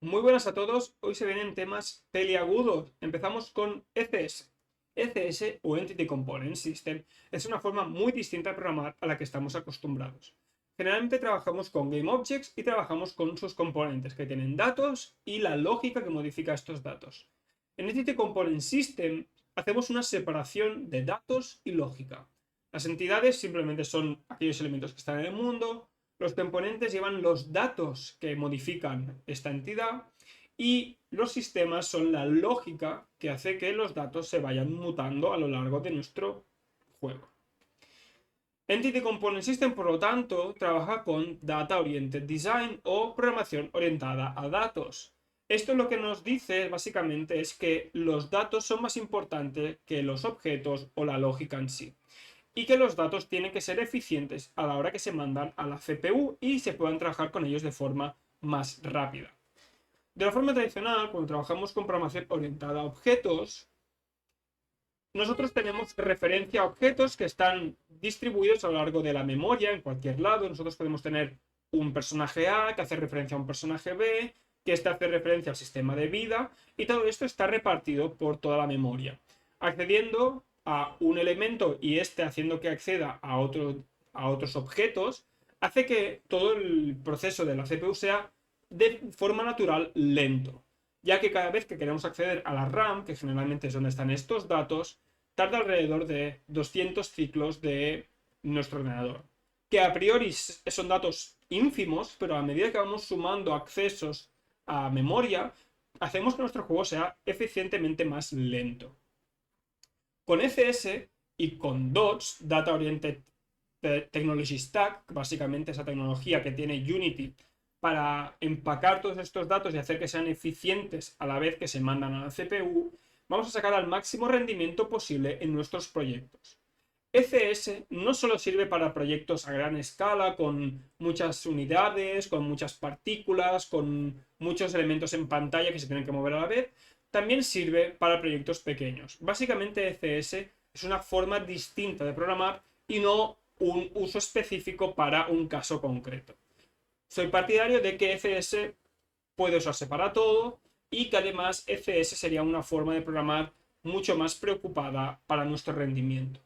Muy buenas a todos, hoy se vienen temas peliagudos. Empezamos con ECS. ECS o Entity Component System es una forma muy distinta de programar a la que estamos acostumbrados. Generalmente trabajamos con GameObjects y trabajamos con sus componentes que tienen datos y la lógica que modifica estos datos. En Entity Component System hacemos una separación de datos y lógica. Las entidades simplemente son aquellos elementos que están en el mundo. Los componentes llevan los datos que modifican esta entidad y los sistemas son la lógica que hace que los datos se vayan mutando a lo largo de nuestro juego. Entity Component System, por lo tanto, trabaja con Data Oriented Design o programación orientada a datos. Esto lo que nos dice básicamente es que los datos son más importantes que los objetos o la lógica en sí y que los datos tienen que ser eficientes a la hora que se mandan a la CPU y se puedan trabajar con ellos de forma más rápida. De la forma tradicional, cuando trabajamos con programación orientada a objetos, nosotros tenemos referencia a objetos que están distribuidos a lo largo de la memoria, en cualquier lado. Nosotros podemos tener un personaje A que hace referencia a un personaje B, que este hace referencia al sistema de vida, y todo esto está repartido por toda la memoria, accediendo a un elemento y este haciendo que acceda a otros objetos, hace que todo el proceso de la CPU sea de forma natural lento, ya que cada vez que queremos acceder a la RAM, que generalmente es donde están estos datos, tarda alrededor de 200 ciclos de nuestro ordenador, que a priori son datos ínfimos, pero a medida que vamos sumando accesos a memoria, hacemos que nuestro juego sea eficientemente más lento. Con ECS y con DOTS, Data Oriented Technology Stack, básicamente esa tecnología que tiene Unity para empacar todos estos datos y hacer que sean eficientes a la vez que se mandan a la CPU, vamos a sacar al máximo rendimiento posible en nuestros proyectos. ECS no solo sirve para proyectos a gran escala, con muchas unidades, con muchas partículas, con muchos elementos en pantalla que se tienen que mover a la vez, también sirve para proyectos pequeños. Básicamente ECS es una forma distinta de programar y no un uso específico para un caso concreto. Soy partidario de que ECS puede usarse para todo y que además ECS sería una forma de programar mucho más preocupada para nuestro rendimiento.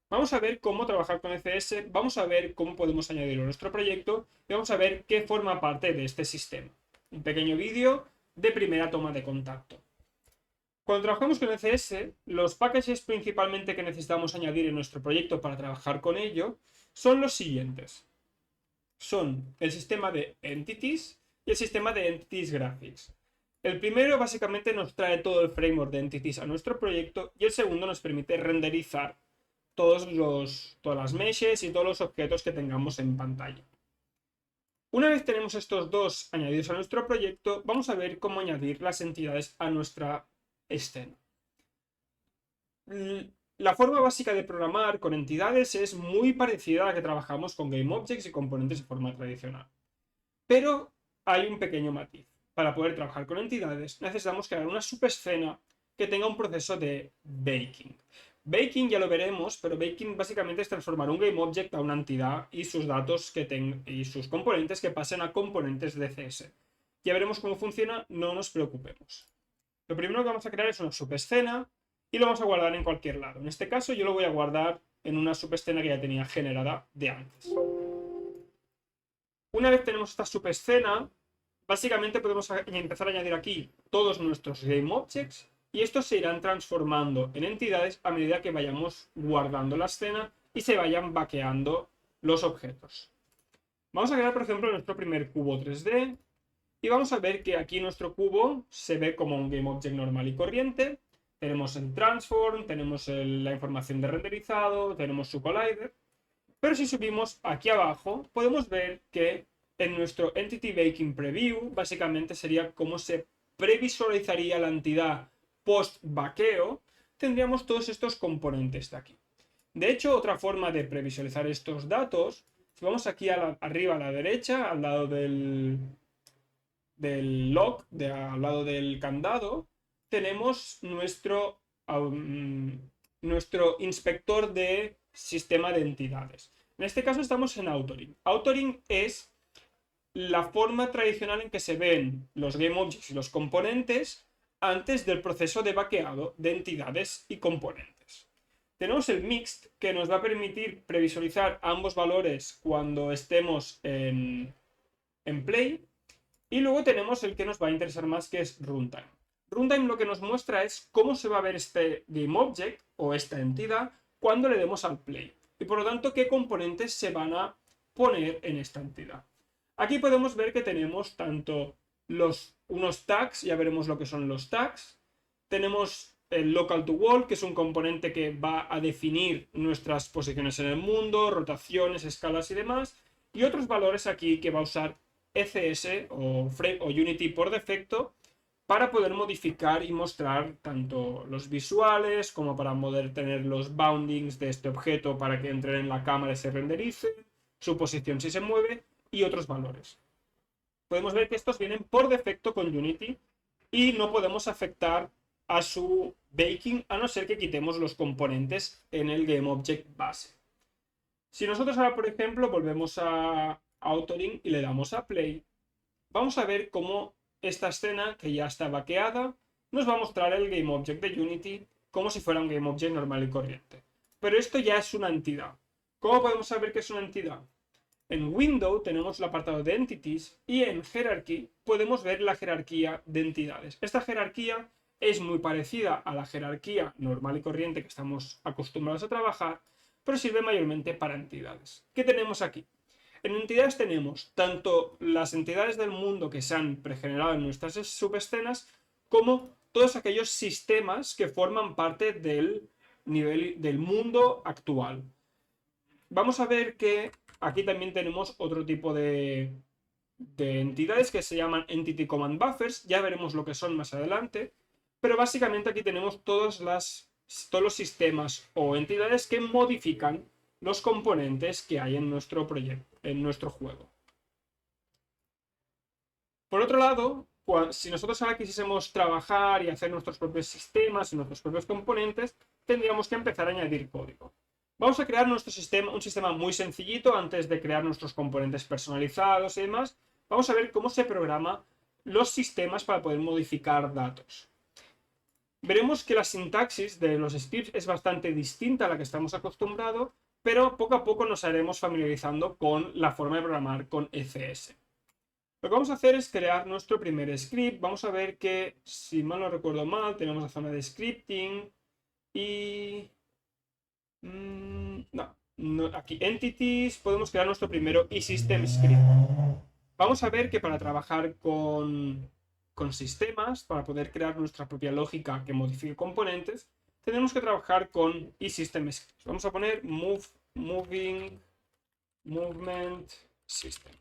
Vamos a ver cómo trabajar con ECS, vamos a ver cómo podemos añadirlo a nuestro proyecto y vamos a ver qué forma parte de este sistema. Un pequeño vídeo de primera toma de contacto. Cuando trabajamos con ECS, los packages principalmente que necesitamos añadir en nuestro proyecto para trabajar con ello son los siguientes. Son el sistema de Entities y el sistema de Entities Graphics. El primero básicamente nos trae todo el framework de Entities a nuestro proyecto y el segundo nos permite renderizar todas las meshes y todos los objetos que tengamos en pantalla. Una vez tenemos estos dos añadidos a nuestro proyecto, vamos a ver cómo añadir las entidades a nuestra escena. La forma básica de programar con entidades es muy parecida a la que trabajamos con GameObjects y componentes de forma tradicional. Pero hay un pequeño matiz. Para poder trabajar con entidades necesitamos crear una subescena que tenga un proceso de baking. Baking ya lo veremos, pero baking básicamente es transformar un GameObject a una entidad y sus datos y sus componentes que pasen a componentes de CS. Ya veremos cómo funciona, no nos preocupemos. Lo primero que vamos a crear es una subescena y lo vamos a guardar en cualquier lado. En este caso yo lo voy a guardar en una subescena que ya tenía generada de antes. Una vez tenemos esta subescena, básicamente podemos empezar a añadir aquí todos nuestros GameObjects y estos se irán transformando en entidades a medida que vayamos guardando la escena y se vayan vaqueando los objetos. Vamos a crear, por ejemplo, nuestro primer cubo 3D y vamos a ver que aquí nuestro cubo se ve como un GameObject normal y corriente. Tenemos el transform, tenemos la información de renderizado, tenemos su collider. Pero si subimos aquí abajo, podemos ver que en nuestro Entity Baking Preview, básicamente sería cómo se previsualizaría la entidad post-vaqueo, tendríamos todos estos componentes de aquí. De hecho, otra forma de previsualizar estos datos, si vamos aquí arriba a la derecha, al lado del log, al lado del candado, tenemos nuestro inspector de sistema de entidades. En este caso estamos en Authoring. Authoring es la forma tradicional en que se ven los GameObjects y los componentes antes del proceso de vaqueado de entidades y componentes. Tenemos el Mixed, que nos va a permitir previsualizar ambos valores cuando estemos en Play. Y luego tenemos el que nos va a interesar más, que es Runtime. Runtime lo que nos muestra es cómo se va a ver este GameObject o esta entidad cuando le demos al Play. Y por lo tanto, qué componentes se van a poner en esta entidad. Aquí podemos ver que tenemos tanto unos tags, ya veremos lo que son los tags. Tenemos el local to wall, que es un componente que va a definir nuestras posiciones en el mundo, rotaciones, escalas y demás. Y otros valores aquí que va a usar ECS o Unity por defecto para poder modificar y mostrar tanto los visuales como para poder tener los boundings de este objeto para que entre en la cámara y se renderice, su posición si se mueve y otros valores. Podemos ver que estos vienen por defecto con Unity y no podemos afectar a su baking a no ser que quitemos los componentes en el GameObject base. Si nosotros ahora, por ejemplo, volvemos a Authoring y le damos a Play, vamos a ver cómo esta escena, que ya está vaqueada, nos va a mostrar el GameObject de Unity como si fuera un GameObject normal y corriente. Pero esto ya es una entidad. ¿Cómo podemos saber que es una entidad? En Window tenemos el apartado de Entities y en Hierarchy podemos ver la jerarquía de entidades. Esta jerarquía es muy parecida a la jerarquía normal y corriente que estamos acostumbrados a trabajar, pero sirve mayormente para entidades. ¿Qué tenemos aquí? En entidades tenemos tanto las entidades del mundo que se han pregenerado en nuestras subescenas, como todos aquellos sistemas que forman parte del nivel del mundo actual. Vamos a ver que aquí también tenemos otro tipo de entidades que se llaman Entity Command Buffers. Ya veremos lo que son más adelante. Pero básicamente aquí tenemos todos los sistemas o entidades que modifican los componentes que hay en nuestro proyecto, en nuestro juego. Por otro lado, si nosotros ahora quisiésemos trabajar y hacer nuestros propios sistemas y nuestros propios componentes, tendríamos que empezar a añadir código. Vamos a crear nuestro sistema, un sistema muy sencillito antes de crear nuestros componentes personalizados y demás. Vamos a ver cómo se programa los sistemas para poder modificar datos. Veremos que la sintaxis de los scripts es bastante distinta a la que estamos acostumbrados, pero poco a poco nos haremos familiarizando con la forma de programar con ECS. Lo que vamos a hacer es crear nuestro primer script. Vamos a ver que, si mal no recuerdo mal, tenemos la zona de scripting y... no, aquí Entities, podemos crear nuestro primero eSystem script. Vamos a ver que para trabajar con sistemas, para poder crear nuestra propia lógica que modifique componentes, tenemos que trabajar con eSystem scripts. Vamos a poner movement system.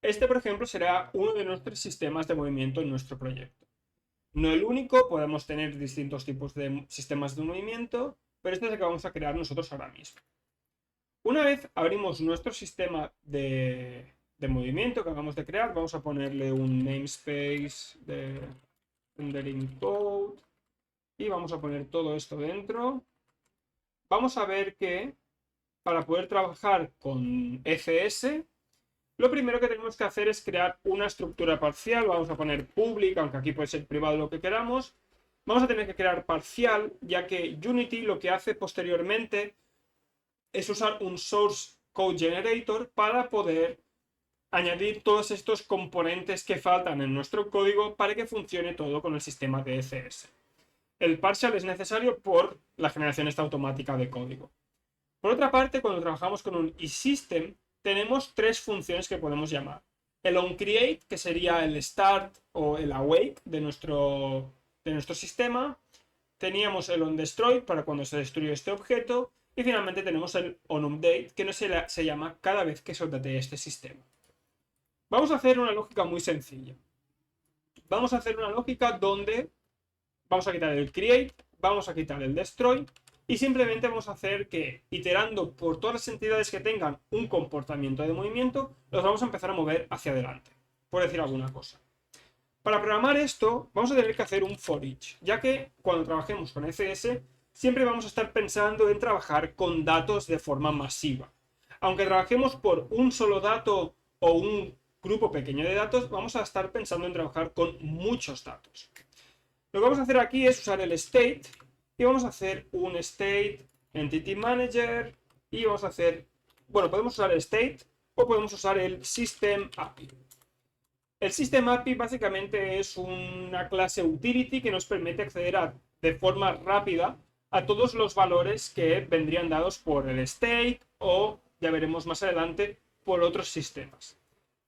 Este, por ejemplo, será uno de nuestros sistemas de movimiento en nuestro proyecto. No el único, podemos tener distintos tipos de sistemas de movimiento, pero este es el que vamos a crear nosotros ahora mismo. Una vez abrimos nuestro sistema de movimiento que acabamos de crear, vamos a ponerle un namespace de rendering code y vamos a poner todo esto dentro. Vamos a ver que para poder trabajar con ECS, lo primero que tenemos que hacer es crear una estructura parcial. Vamos a poner public, aunque aquí puede ser privado lo que queramos. Vamos a tener que crear parcial, ya que Unity lo que hace posteriormente es usar un source code generator para poder añadir todos estos componentes que faltan en nuestro código para que funcione todo con el sistema de ECS. El partial es necesario por la generación esta automática de código. Por otra parte, cuando trabajamos con un eSystem, tenemos tres funciones que podemos llamar. El onCreate, que sería el start o el awake de nuestro sistema. Teníamos el onDestroy para cuando se destruye este objeto. Y finalmente tenemos el onUpdate, que no se llama cada vez que se updatee este sistema. Vamos a hacer una lógica muy sencilla. Vamos a hacer una lógica donde vamos a quitar el create, vamos a quitar el destroy y simplemente vamos a hacer que, iterando por todas las entidades que tengan un comportamiento de movimiento, los vamos a empezar a mover hacia adelante, por decir alguna cosa. Para programar esto, vamos a tener que hacer un for each, ya que cuando trabajemos con ECS, siempre vamos a estar pensando en trabajar con datos de forma masiva. Aunque trabajemos por un solo dato o un grupo pequeño de datos, vamos a estar pensando en trabajar con muchos datos. Lo que vamos a hacer aquí es usar el state y vamos a hacer un state entity manager y vamos a hacer, bueno, podemos usar el state o podemos usar el system API. El system API básicamente es una clase utility que nos permite acceder de forma rápida a todos los valores que vendrían dados por el state o, ya veremos más adelante, por otros sistemas.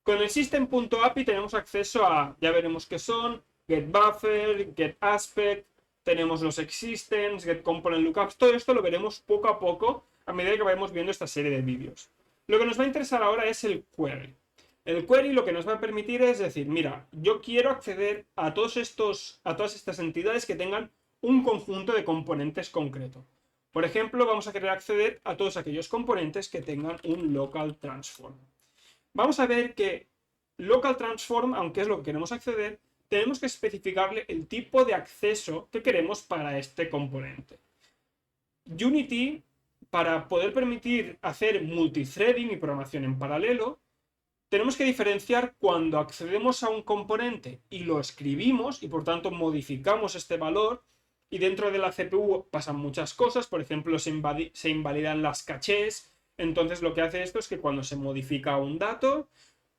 Con el system.api tenemos acceso a, ya veremos qué son, getBuffer, getAspect, tenemos los existence, getComponentLookups, todo esto lo veremos poco a poco a medida que vayamos viendo esta serie de vídeos. Lo que nos va a interesar ahora es el query. El query lo que nos va a permitir es decir, mira, yo quiero acceder a todas estas entidades que tengan un conjunto de componentes concreto. Por ejemplo, vamos a querer acceder a todos aquellos componentes que tengan un local transform. Vamos a ver que local transform, aunque es lo que queremos acceder, tenemos que especificarle el tipo de acceso que queremos para este componente. Unity, para poder permitir hacer multithreading y programación en paralelo, tenemos que diferenciar cuando accedemos a un componente y lo escribimos y por tanto modificamos este valor, y dentro de la CPU pasan muchas cosas, por ejemplo se invalidan las cachés. Entonces lo que hace esto es que cuando se modifica un dato,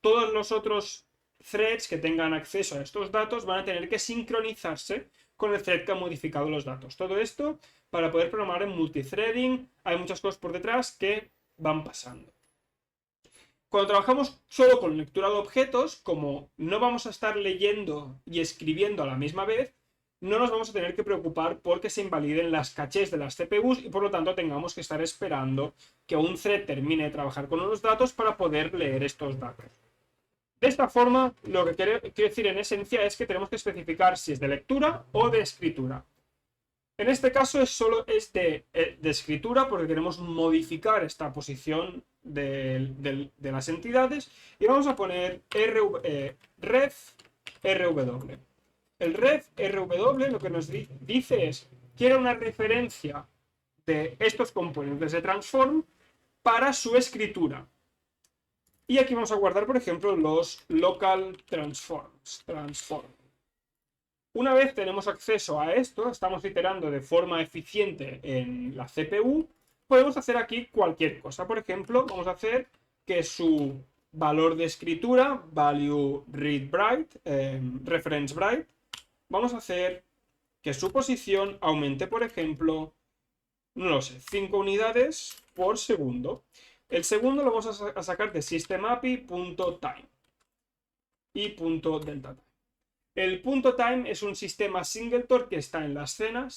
todos los otros threads que tengan acceso a estos datos van a tener que sincronizarse con el thread que ha modificado los datos. Todo esto para poder programar en multithreading, hay muchas cosas por detrás que van pasando. Cuando trabajamos solo con lectura de objetos, como no vamos a estar leyendo y escribiendo a la misma vez, no nos vamos a tener que preocupar porque se invaliden las cachés de las CPUs y por lo tanto tengamos que estar esperando que un thread termine de trabajar con los datos para poder leer estos datos. De esta forma, lo que quiero decir en esencia es que tenemos que especificar si es de lectura o de escritura. En este caso solo es de escritura porque queremos modificar esta posición de las entidades y vamos a poner ref rw. El ref rw lo que nos dice es, quiero una referencia de estos componentes de transform para su escritura. Y aquí vamos a guardar, por ejemplo, los local transforms. Una vez tenemos acceso a esto, estamos iterando de forma eficiente en la CPU, podemos hacer aquí cualquier cosa. Por ejemplo, vamos a hacer que su valor de escritura, value read write, reference write, vamos a hacer que su posición aumente, por ejemplo, no lo sé, 5 unidades por segundo. El segundo lo vamos a sacar de systemapi.time y .delta. El .time es un sistema singleton que está en la escena,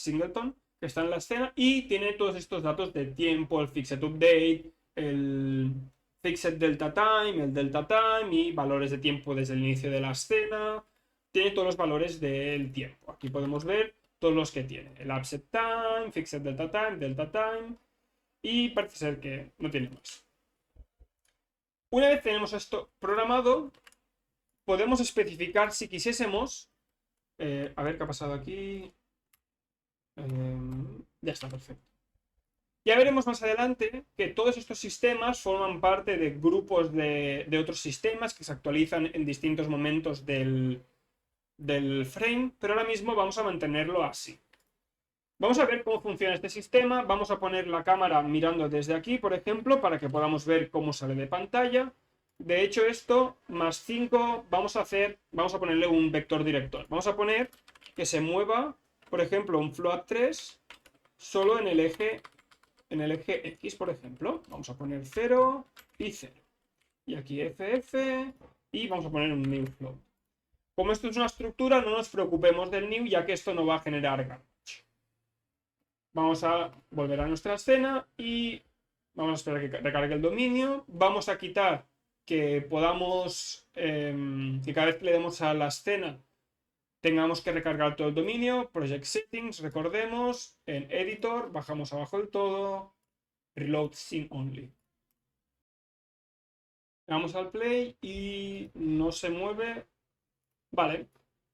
y tiene todos estos datos de tiempo, el fixed update, el fixed delta time, el delta time y valores de tiempo desde el inicio de la escena. Tiene todos los valores del tiempo. Aquí podemos ver todos los que tiene. El upset time, fixed delta time, y parece ser que no tiene más. Una vez tenemos esto programado, podemos especificar si quisiésemos. A ver qué ha pasado aquí. Ya está, perfecto. Ya veremos más adelante que todos estos sistemas forman parte de grupos de otros sistemas que se actualizan en distintos momentos del frame, pero ahora mismo vamos a mantenerlo así. Vamos a ver cómo funciona este sistema. Vamos a poner la cámara mirando desde aquí, por ejemplo, para que podamos ver cómo sale de pantalla. De hecho, esto, más 5, vamos a ponerle un vector director. Vamos a poner que se mueva, por ejemplo, un float 3 solo en el eje X, por ejemplo. Vamos a poner 0 y 0. Y aquí FF y vamos a poner un new float. Como esto es una estructura, no nos preocupemos del new, ya que esto no va a generar garbage. Vamos a volver a nuestra escena y vamos a esperar que recargue el dominio. Vamos a quitar que podamos, que cada vez que le demos a la escena tengamos que recargar todo el dominio. Project Settings, recordemos, en Editor, bajamos abajo del todo, Reload Scene Only. Vamos al play y no se mueve. Vale,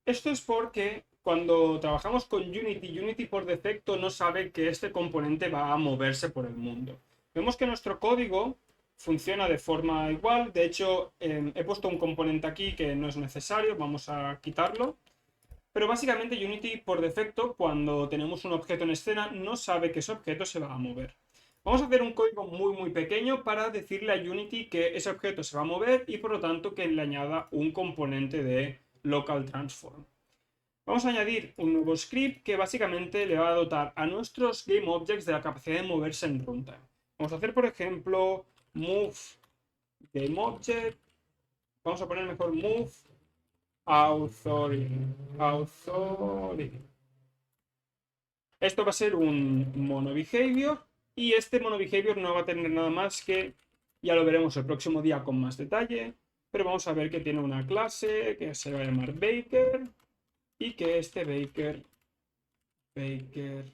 esto es porque cuando trabajamos con Unity por defecto no sabe que este componente va a moverse por el mundo. Vemos que nuestro código funciona de forma igual. De hecho, he puesto un componente aquí que no es necesario, vamos a quitarlo. Pero básicamente Unity por defecto, cuando tenemos un objeto en escena, no sabe que ese objeto se va a mover. Vamos a hacer un código muy pequeño para decirle a Unity que ese objeto se va a mover y por lo tanto que le añada un componente de local transform. Vamos a añadir un nuevo script que básicamente le va a dotar a nuestros GameObjects de la capacidad de moverse en runtime. Vamos a hacer, por ejemplo, move GameObject. Vamos a poner mejor move authority. Esto va a ser un monoBehavior y este monoBehavior no va a tener nada más que, ya lo veremos el próximo día con más detalle, pero vamos a ver que tiene una clase que se va a llamar Baker y que este Baker, de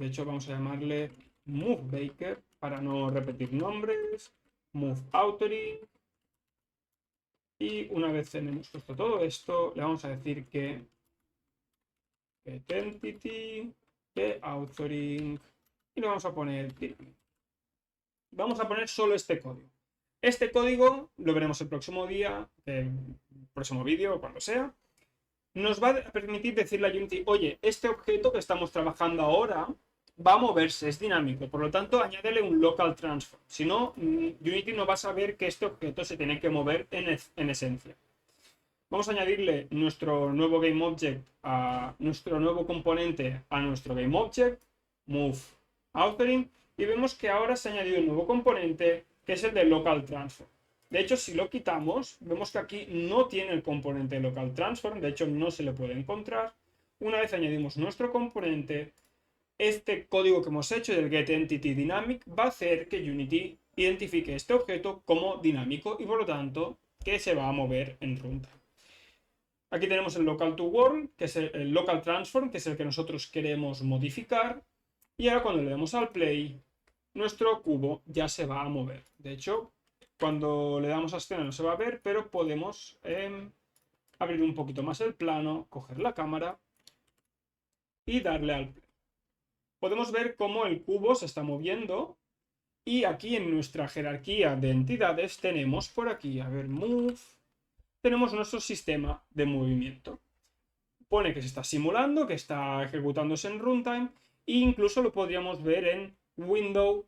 hecho vamos a llamarle moveBaker para no repetir nombres, moveAuthority. Y una vez tenemos puesto todo esto, le vamos a decir que getEntity, geAuthoring y le vamos a poner dynamic. Vamos a poner solo este código. Este código lo veremos el próximo día, el próximo vídeo o cuando sea. Nos va a permitir decirle a Unity, oye, este objeto que estamos trabajando ahora va a moverse, es dinámico, por lo tanto añádele un local transform. Si no, Unity no va a saber que este objeto se tiene que mover en esencia. Vamos a añadirle nuestro nuevo GameObject a nuestro nuevo componente a nuestro GameObject, moveAuthority, y vemos que ahora se ha añadido un nuevo componente que es el de local transform. De hecho, si lo quitamos, vemos que aquí no tiene el componente de local transform, de hecho no se le puede encontrar. Una vez añadimos nuestro componente, este código que hemos hecho del getEntityDynamic va a hacer que Unity identifique este objeto como dinámico y por lo tanto que se va a mover en runtime. Aquí tenemos el local to world, que es el local transform, que es el que nosotros queremos modificar. Y ahora cuando le damos al play, nuestro cubo ya se va a mover. De hecho, cuando le damos a escena no se va a ver, pero podemos abrir un poquito más el plano, coger la cámara y darle al play. Podemos ver cómo el cubo se está moviendo y aquí en nuestra jerarquía de entidades tenemos por aquí, a ver, move, tenemos nuestro sistema de movimiento. Pone que se está simulando, que está ejecutándose en runtime e incluso lo podríamos ver en Window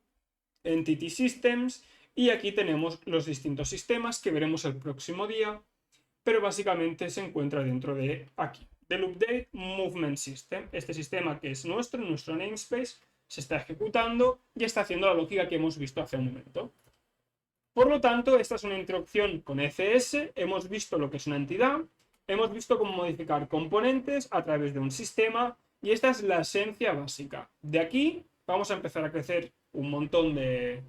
Entity Systems y aquí tenemos los distintos sistemas que veremos el próximo día, pero básicamente se encuentra dentro de aquí, del Update Movement System. Este sistema que es nuestro namespace, se está ejecutando y está haciendo la lógica que hemos visto hace un momento. Por lo tanto, esta es una introducción con ECS, hemos visto lo que es una entidad, hemos visto cómo modificar componentes a través de un sistema y esta es la esencia básica. De aquí vamos a empezar a crecer un montón de...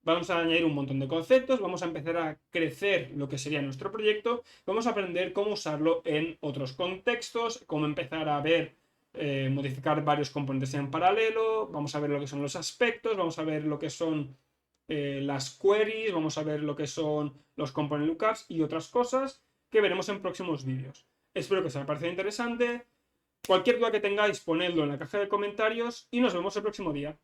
Vamos a añadir un montón de conceptos, vamos a empezar a crecer lo que sería nuestro proyecto, vamos a aprender cómo usarlo en otros contextos, cómo empezar a ver, modificar varios componentes en paralelo, vamos a ver lo que son los aspectos, vamos a ver lo que son las queries, vamos a ver lo que son los component lookups y otras cosas que veremos en próximos vídeos. Espero que os haya parecido interesante. Cualquier duda que tengáis, ponedlo en la caja de comentarios y nos vemos el próximo día.